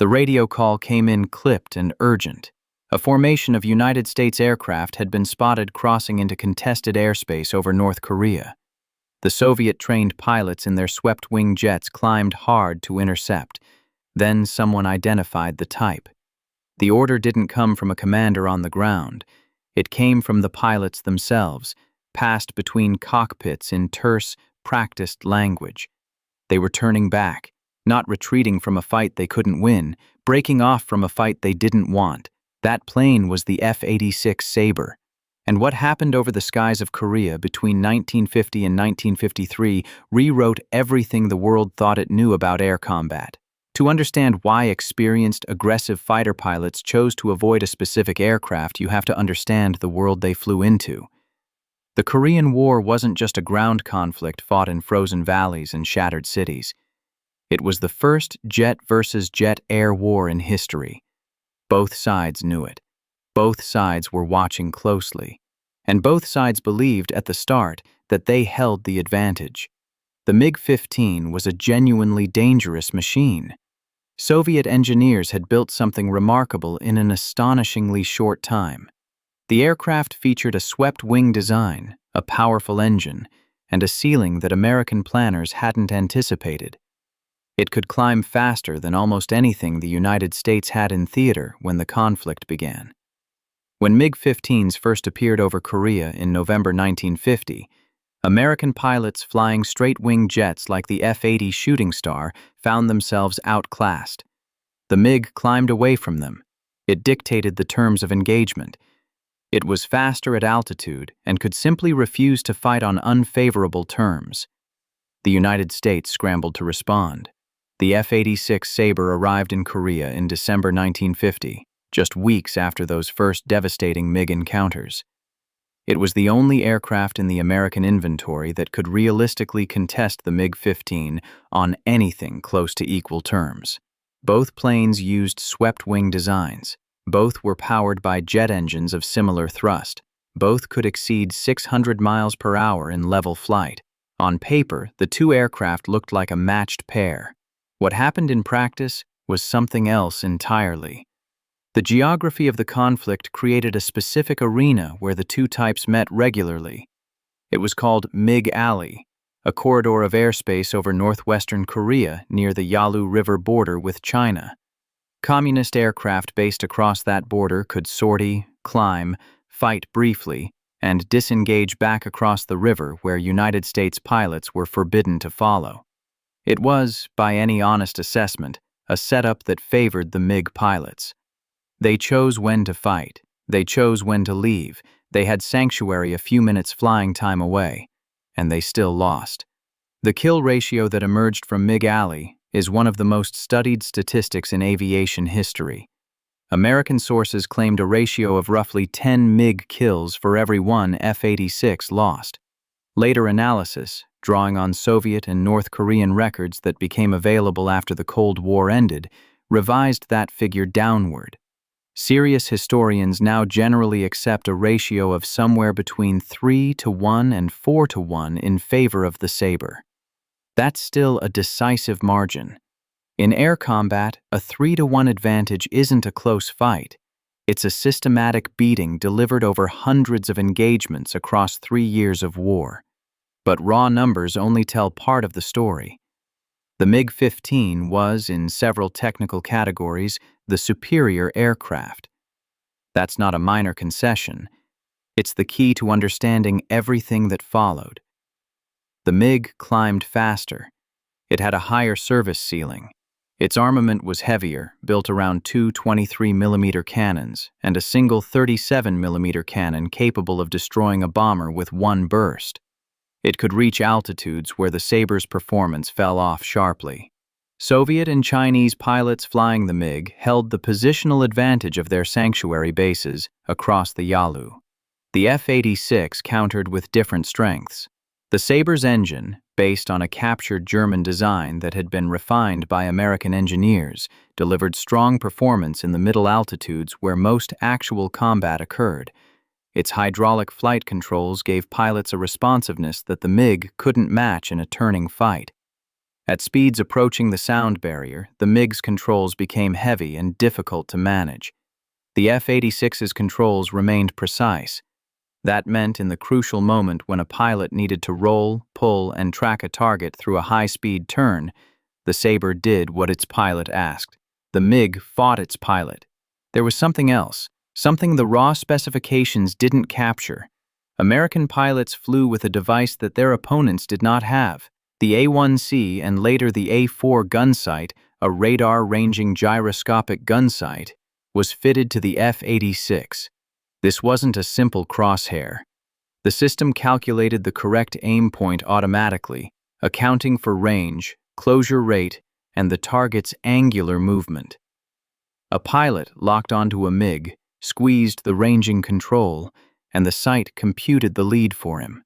The radio call came in clipped and urgent. A formation of United States aircraft had been spotted crossing into contested airspace over North Korea. The Soviet-trained pilots in their swept-wing jets climbed hard to intercept. Then someone identified the type. The order didn't come from a commander on the ground. It came from the pilots themselves, passed between cockpits in terse, practiced language. They were turning back, not retreating from a fight they couldn't win, breaking off from a fight they didn't want. That plane was the F-86 Sabre. And what happened over the skies of Korea between 1950 and 1953 rewrote everything the world thought it knew about air combat. To understand why experienced, aggressive fighter pilots chose to avoid a specific aircraft, you have to understand the world they flew into. The Korean War wasn't just a ground conflict fought in frozen valleys and shattered cities. It was the first jet versus jet air war in history. Both sides knew it. Both sides were watching closely. And both sides believed at the start that they held the advantage. The MiG-15 was a genuinely dangerous machine. Soviet engineers had built something remarkable in an astonishingly short time. The aircraft featured a swept-wing design, a powerful engine, and a ceiling that American planners hadn't anticipated. It could climb faster than almost anything the United States had in theater when the conflict began. When MiG-15s first appeared over Korea in November 1950, American pilots flying straight-wing jets like the F-80 Shooting Star found themselves outclassed. The MiG climbed away from them. It dictated the terms of engagement. It was faster at altitude and could simply refuse to fight on unfavorable terms. The United States scrambled to respond. The F-86 Sabre arrived in Korea in December 1950, just weeks after those first devastating MiG encounters. It was the only aircraft in the American inventory that could realistically contest the MiG-15 on anything close to equal terms. Both planes used swept-wing designs. Both were powered by jet engines of similar thrust. Both could exceed 600 miles per hour in level flight. On paper, the two aircraft looked like a matched pair. What happened in practice was something else entirely. The geography of the conflict created a specific arena where the two types met regularly. It was called MiG Alley, a corridor of airspace over northwestern Korea near the Yalu River border with China. Communist aircraft based across that border could sortie, climb, fight briefly, and disengage back across the river where United States pilots were forbidden to follow. It was, by any honest assessment, a setup that favored the MiG pilots. They chose when to fight. They chose when to leave. They had sanctuary a few minutes flying time away. And they still lost. The kill ratio that emerged from MiG Alley is one of the most studied statistics in aviation history. American sources claimed a ratio of roughly 10 MiG kills for every one F-86 lost. Later analysis, drawing on Soviet and North Korean records that became available after the Cold War ended, revised that figure downward. Serious historians now generally accept a ratio of somewhere between 3-to-1 and 4-to-1 in favor of the Sabre. That's still a decisive margin. In air combat, a 3-to-1 advantage isn't a close fight. It's a systematic beating delivered over hundreds of engagements across 3 years of war. But raw numbers only tell part of the story. The MiG-15 was, in several technical categories, the superior aircraft. That's not a minor concession. It's the key to understanding everything that followed. The MiG climbed faster. It had a higher service ceiling. Its armament was heavier, built around two 23mm cannons and a single 37mm cannon capable of destroying a bomber with one burst. It could reach altitudes where the Sabre's performance fell off sharply. Soviet and Chinese pilots flying the MiG held the positional advantage of their sanctuary bases across the Yalu. The F-86 countered with different strengths. The Sabre's engine, based on a captured German design that had been refined by American engineers, delivered strong performance in the middle altitudes where most actual combat occurred. Its hydraulic flight controls gave pilots a responsiveness that the MiG couldn't match in a turning fight. At speeds approaching the sound barrier, the MiG's controls became heavy and difficult to manage. The F-86's controls remained precise. That meant in the crucial moment when a pilot needed to roll, pull, and track a target through a high-speed turn, the Sabre did what its pilot asked. The MiG fought its pilot. There was something else, something the raw specifications didn't capture. American pilots flew with a device that their opponents did not have. The A-1C and later the A-4 gunsight, a radar-ranging gyroscopic gunsight, was fitted to the F-86. This wasn't a simple crosshair. The system calculated the correct aim point automatically, accounting for range, closure rate, and the target's angular movement. A pilot locked onto a MiG, squeezed the ranging control, and the sight computed the lead for him.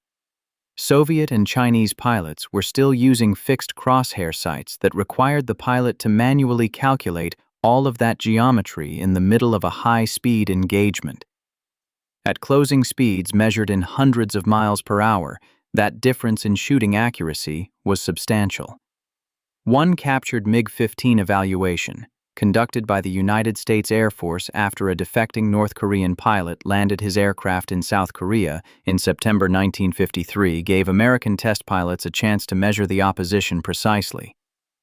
Soviet and Chinese pilots were still using fixed crosshair sights that required the pilot to manually calculate all of that geometry in the middle of a high-speed engagement. At closing speeds measured in hundreds of miles per hour, that difference in shooting accuracy was substantial. One captured MiG-15 evaluation, conducted by the United States Air Force after a defecting North Korean pilot landed his aircraft in South Korea in September 1953, gave American test pilots a chance to measure the opposition precisely.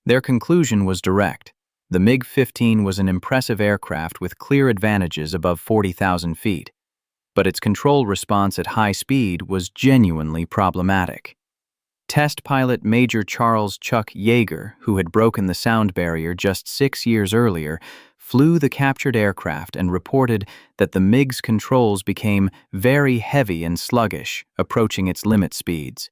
Their conclusion was direct. The MiG-15 was an impressive aircraft with clear advantages above 40,000 feet, but its control response at high speed was genuinely problematic. Test pilot Major Charles Chuck Yeager, who had broken the sound barrier just 6 years earlier, flew the captured aircraft and reported that the MiG's controls became very heavy and sluggish, approaching its limit speeds.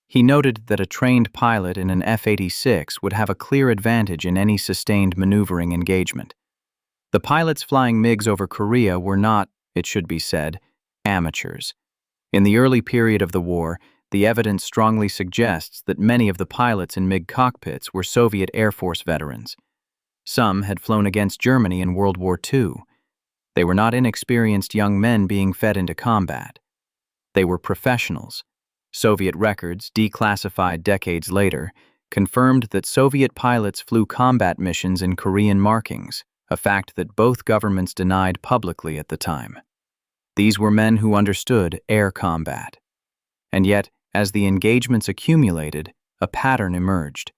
He noted that a trained pilot in an F-86 would have a clear advantage in any sustained maneuvering engagement. The pilots flying MiGs over Korea were not, it should be said, amateurs. In the early period of the war, the evidence strongly suggests that many of the pilots in MiG cockpits were Soviet Air Force veterans. Some had flown against Germany in World War II. They were not inexperienced young men being fed into combat. They were professionals. Soviet records, declassified decades later, confirmed that Soviet pilots flew combat missions in Korean markings, a fact that both governments denied publicly at the time. These were men who understood air combat. And yet, as the engagements accumulated, a pattern emerged.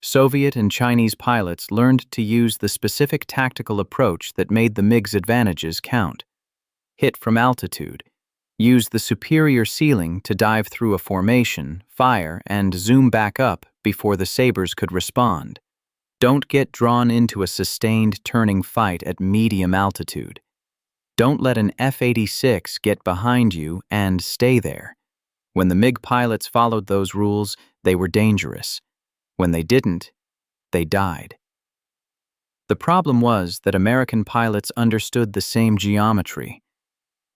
Soviet and Chinese pilots learned to use the specific tactical approach that made the MiG's advantages count. Hit from altitude, use the superior ceiling to dive through a formation, fire, and zoom back up before the Sabres could respond. Don't get drawn into a sustained turning fight at medium altitude. Don't let an F-86 get behind you and stay there. When the MiG pilots followed those rules, they were dangerous. When they didn't, they died. The problem was that American pilots understood the same geometry.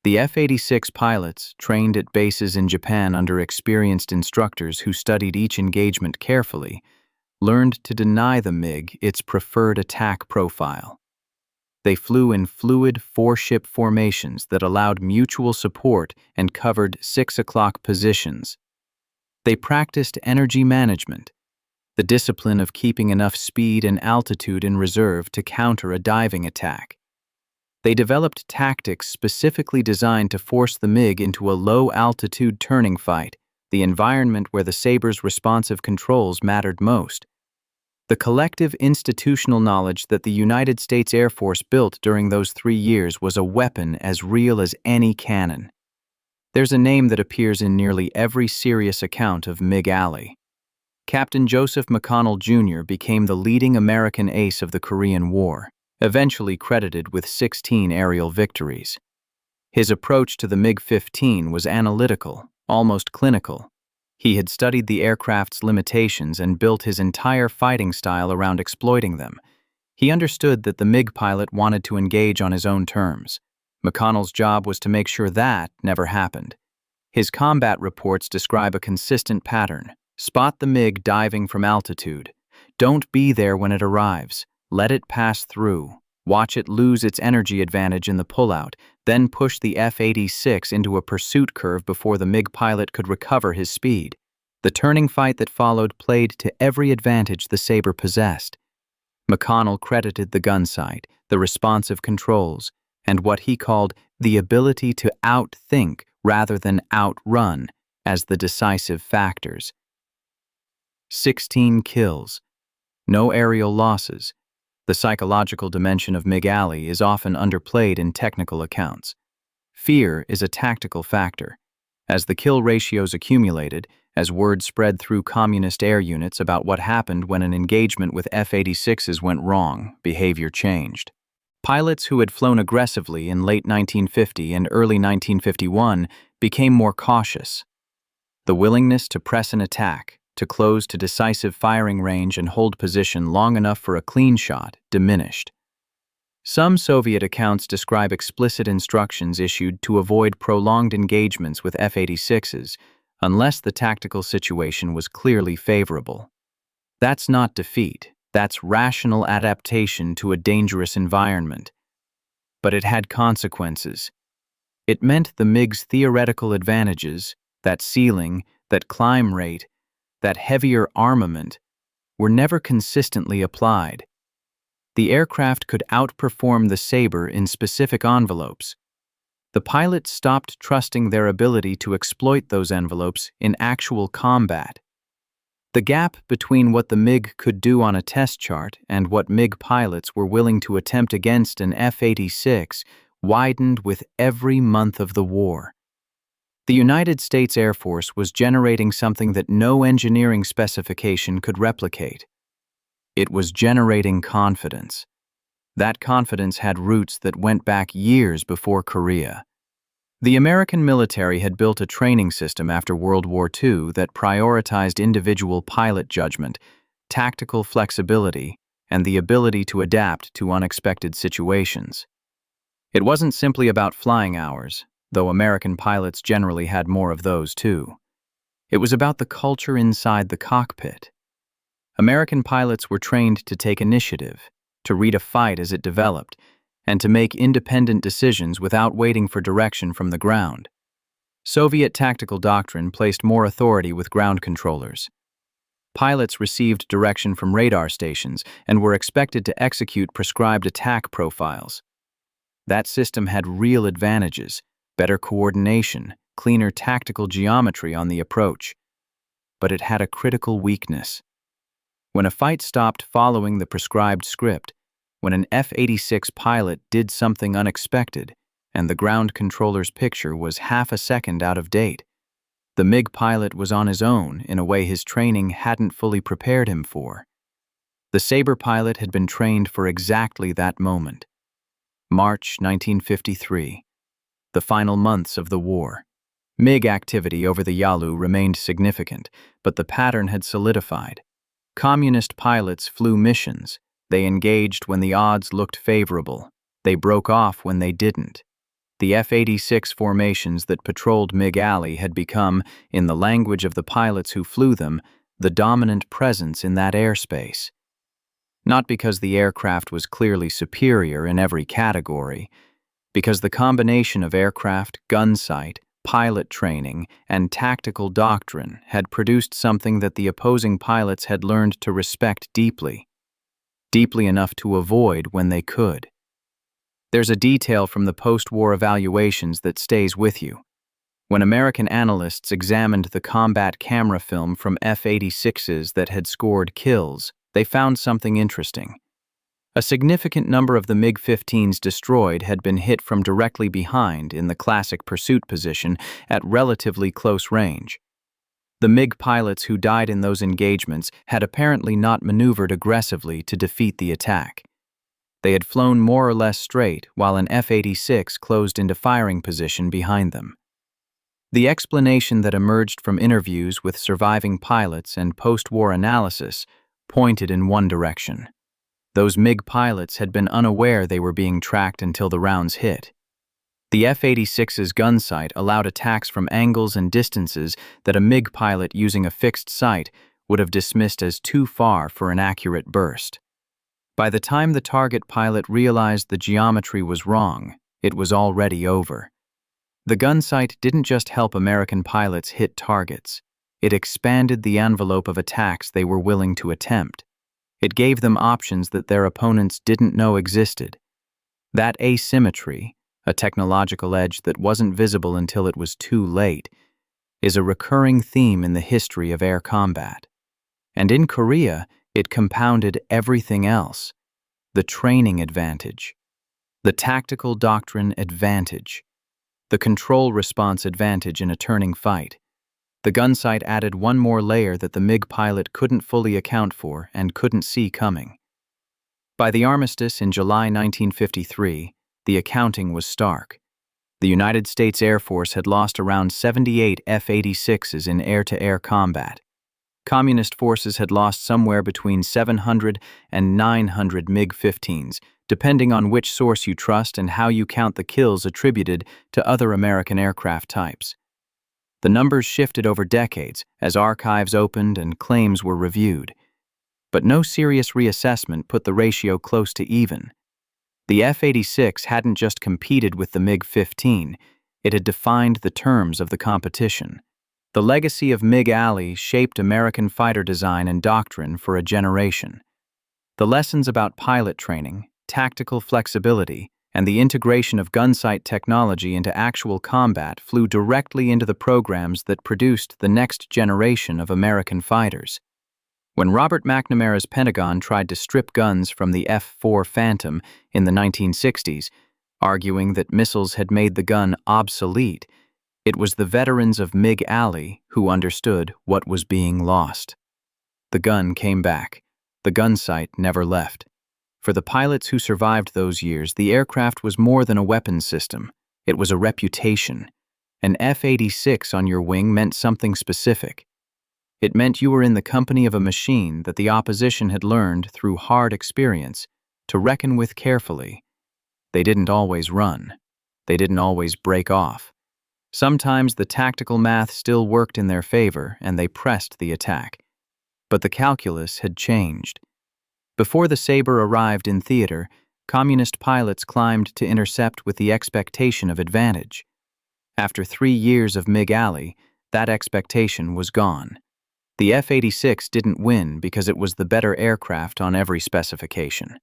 The F-86 pilots, trained at bases in Japan under experienced instructors who studied each engagement carefully, learned to deny the MiG its preferred attack profile. They flew in fluid four-ship formations that allowed mutual support and covered 6 o'clock positions. They practiced energy management, the discipline of keeping enough speed and altitude in reserve to counter a diving attack. They developed tactics specifically designed to force the MiG into a low-altitude turning fight, the environment where the Sabre's responsive controls mattered most. The collective institutional knowledge that the United States Air Force built during those 3 years was a weapon as real as any cannon. There's a name that appears in nearly every serious account of MiG Alley. Captain Joseph McConnell Jr. became the leading American ace of the Korean War, eventually credited with 16 aerial victories. His approach to the MiG-15 was analytical, almost clinical. He had studied the aircraft's limitations and built his entire fighting style around exploiting them. He understood that the MiG pilot wanted to engage on his own terms. McConnell's job was to make sure that never happened. His combat reports describe a consistent pattern. Spot the MiG diving from altitude. Don't be there when it arrives. Let it pass through. Watch it lose its energy advantage in the pullout, then push the F-86 into a pursuit curve before the MiG pilot could recover his speed. The turning fight that followed played to every advantage the Sabre possessed. McConnell credited the gunsight, the responsive controls, and what he called the ability to outthink rather than outrun as the decisive factors. 16 kills. No aerial losses. The psychological dimension of MiG Alley is often underplayed in technical accounts. Fear is a tactical factor. As the kill ratios accumulated, as word spread through communist air units about what happened when an engagement with F-86s went wrong, behavior changed. Pilots who had flown aggressively in late 1950 and early 1951 became more cautious. The willingness to press an attack, to close to decisive firing range and hold position long enough for a clean shot, diminished. Some Soviet accounts describe explicit instructions issued to avoid prolonged engagements with F-86s unless the tactical situation was clearly favorable. That's not defeat, that's rational adaptation to a dangerous environment. But it had consequences. It meant the MiG's theoretical advantages, that ceiling, that climb rate, that heavier armament, were never consistently applied. The aircraft could outperform the Sabre in specific envelopes. The pilots stopped trusting their ability to exploit those envelopes in actual combat. The gap between what the MiG could do on a test chart and what MiG pilots were willing to attempt against an F-86 widened with every month of the war. The United States Air Force was generating something that no engineering specification could replicate. It was generating confidence. That confidence had roots that went back years before Korea. The American military had built a training system after World War II that prioritized individual pilot judgment, tactical flexibility, and the ability to adapt to unexpected situations. It wasn't simply about flying hours, though American pilots generally had more of those too. It was about the culture inside the cockpit. American pilots were trained to take initiative, to read a fight as it developed, and to make independent decisions without waiting for direction from the ground. Soviet tactical doctrine placed more authority with ground controllers. Pilots received direction from radar stations and were expected to execute prescribed attack profiles. That system had real advantages: better coordination, cleaner tactical geometry on the approach. But it had a critical weakness. When a fight stopped following the prescribed script, when an F-86 pilot did something unexpected, and the ground controller's picture was half a second out of date, the MiG pilot was on his own in a way his training hadn't fully prepared him for. The Sabre pilot had been trained for exactly that moment. March 1953. The final months of the war. MiG activity over the Yalu remained significant, but the pattern had solidified. Communist pilots flew missions. They engaged when the odds looked favorable. They broke off when they didn't. The F-86 formations that patrolled MiG Alley had become, in the language of the pilots who flew them, the dominant presence in that airspace. Not because the aircraft was clearly superior in every category, because the combination of aircraft, gunsight, pilot training, and tactical doctrine had produced something that the opposing pilots had learned to respect deeply enough to avoid when they could. There's a detail from the post-war evaluations that stays with you. When American analysts examined the combat camera film from F-86s that had scored kills, they found something interesting. A significant number of the MiG-15s destroyed had been hit from directly behind in the classic pursuit position at relatively close range. The MiG pilots who died in those engagements had apparently not maneuvered aggressively to defeat the attack. They had flown more or less straight while an F-86 closed into firing position behind them. The explanation that emerged from interviews with surviving pilots and post-war analysis pointed in one direction. Those MiG pilots had been unaware they were being tracked until the rounds hit. The F-86's gunsight allowed attacks from angles and distances that a MiG pilot using a fixed sight would have dismissed as too far for an accurate burst. By the time the target pilot realized the geometry was wrong, it was already over. The gunsight didn't just help American pilots hit targets. It expanded the envelope of attacks they were willing to attempt. It gave them options that their opponents didn't know existed. That asymmetry, a technological edge that wasn't visible until it was too late, is a recurring theme in the history of air combat. And in Korea, it compounded everything else: the training advantage, the tactical doctrine advantage, the control response advantage in a turning fight. The gunsight added one more layer that the MiG pilot couldn't fully account for and couldn't see coming. By the armistice in July 1953, the accounting was stark. The United States Air Force had lost around 78 F-86s in air-to-air combat. Communist forces had lost somewhere between 700 and 900 MiG-15s, depending on which source you trust and how you count the kills attributed to other American aircraft types. The numbers shifted over decades as archives opened and claims were reviewed. But no serious reassessment put the ratio close to even. The F-86 hadn't just competed with the MiG-15, it had defined the terms of the competition. The legacy of MiG Alley shaped American fighter design and doctrine for a generation. The lessons about pilot training, tactical flexibility, and the integration of gunsight technology into actual combat flew directly into the programs that produced the next generation of American fighters. When Robert McNamara's Pentagon tried to strip guns from the F-4 Phantom in the 1960s, arguing that missiles had made the gun obsolete, it was the veterans of MiG Alley who understood what was being lost. The gun came back. The gunsight never left. For the pilots who survived those years, the aircraft was more than a weapons system. It was a reputation. An F-86 on your wing meant something specific. It meant you were in the company of a machine that the opposition had learned through hard experience to reckon with carefully. They didn't always run. They didn't always break off. Sometimes the tactical math still worked in their favor and they pressed the attack. But the calculus had changed. Before the Sabre arrived in theater, communist pilots climbed to intercept with the expectation of advantage. After 3 years of MiG Alley, that expectation was gone. The F-86 didn't win because it was the better aircraft on every specification.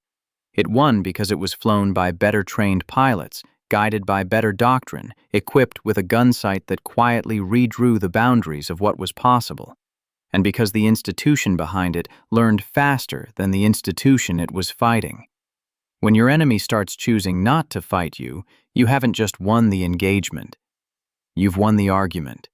It won because it was flown by better trained pilots, guided by better doctrine, equipped with a gunsight that quietly redrew the boundaries of what was possible, and because the institution behind it learned faster than the institution it was fighting. When your enemy starts choosing not to fight you, you haven't just won the engagement. You've won the argument.